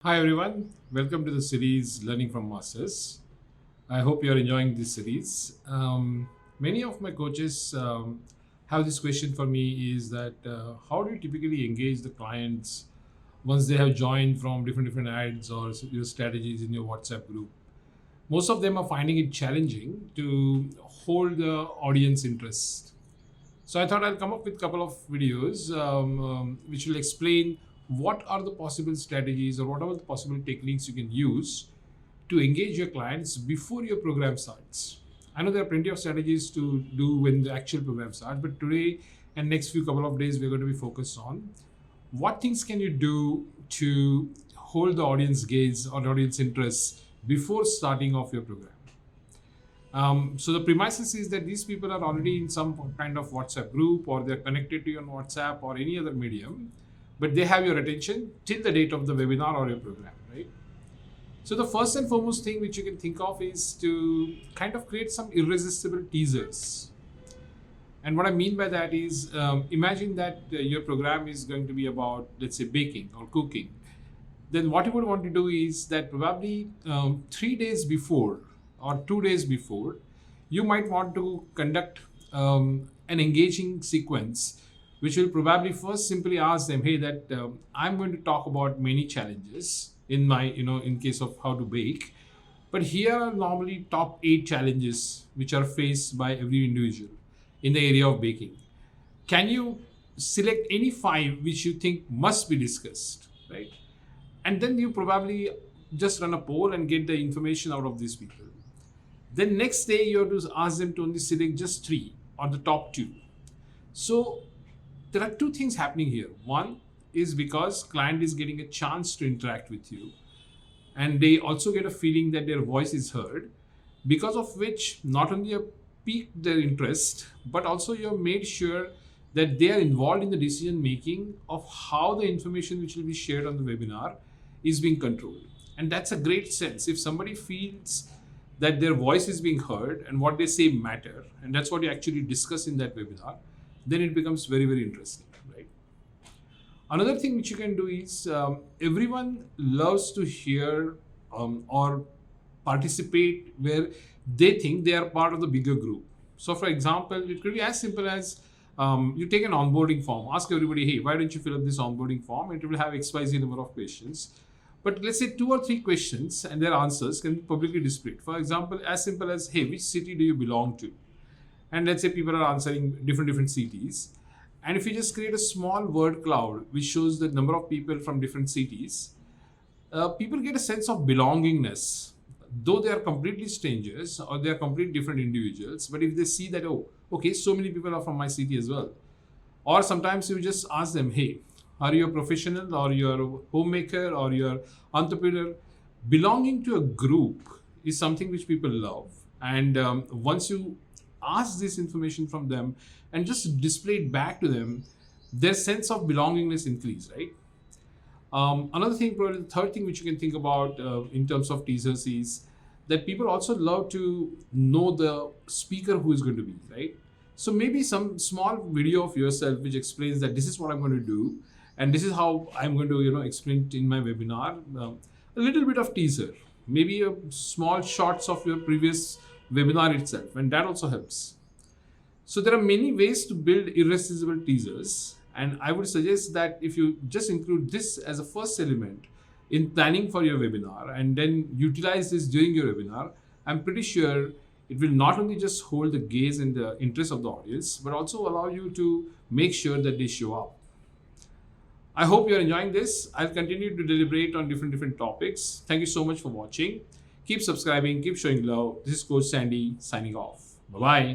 Hi everyone, welcome to the series Learning from Masters. I hope you are enjoying this series. Many of my coaches have this question for me is that how do you typically engage the clients once they have joined from different ads or your strategies in your WhatsApp group? Most of them are finding it challenging to hold the audience interest. So I thought I'll come up with a couple of videos which will explain what are the possible strategies or what are the possible techniques you can use to engage your clients before your program starts. I know there are plenty of strategies to do when the actual program starts, but today and next few couple of days we're going to be focused on what things can you do to hold the audience gaze or audience interest before starting off your program. So the premises is that these people are already in some kind of WhatsApp group or they're connected to you on WhatsApp or any other medium, but they have your attention till the date of the webinar or your program, right? So the first and foremost thing which you can think of is to kind of create some irresistible teasers. And what I mean by that is imagine that your program is going to be about, let's say, baking or cooking. Then what you would want to do is that probably 3 days before or 2 days before, you might want to conduct an engaging sequence, which will probably first simply ask them, hey, that I'm going to talk about many challenges in my, in case of how to bake. But here are normally top 8 challenges which are faced by every individual in the area of baking. Can you select any 5 which you think must be discussed, right? And then you probably just run a poll and get the information out of these people. Then next day you have to ask them to only select just 3 or the top 2. So there are 2 things happening here. One is because client is getting a chance to interact with you, and they also get a feeling that their voice is heard, because of which not only you piqued their interest, but also you have made sure that they are involved in the decision making of how the information which will be shared on the webinar is being controlled. And that's a great sense. If somebody feels that their voice is being heard and what they say matter, and that's what you actually discuss in that webinar, then it becomes very interesting, right? Another thing which you can do is everyone loves to hear or participate where they think they are part of the bigger group. So for example, it could be as simple as you take an onboarding form, ask everybody, hey, why don't you fill up this onboarding form? It will have XYZ number of questions. But let's say 2 or 3 questions and their answers can be publicly displayed. For example, as simple as, hey, which city do you belong to? And let's say people are answering different cities. And if you just create a small word cloud, which shows the number of people from different cities, people get a sense of belongingness, though they are completely strangers or they are completely different individuals. But if they see that, oh, okay, so many people are from my city as well. Or sometimes you just ask them, hey, are you a professional or you're a homemaker or you're entrepreneur? Belonging to a group is something which people love. And once you ask this information from them and just display it back to them, their sense of belongingness increase, right? Another thing, probably the third thing which you can think about in terms of teasers is that people also love to know the speaker who is going to be, right? So maybe some small video of yourself which explains that this is what I'm going to do and this is how I'm going to explain it in my webinar. A little bit of teaser, maybe a small shots of your previous webinar itself, and that also helps. So there are many ways to build irresistible teasers, and I would suggest that if you just include this as a first element in planning for your webinar and then utilize this during your webinar, I'm pretty sure it will not only just hold the gaze and the interest of the audience, but also allow you to make sure that they show up. I hope you're enjoying this. I'll continue to deliberate on different topics. Thank you so much for watching. Keep subscribing, keep showing love. This is Coach Sandy signing off. Bye-bye.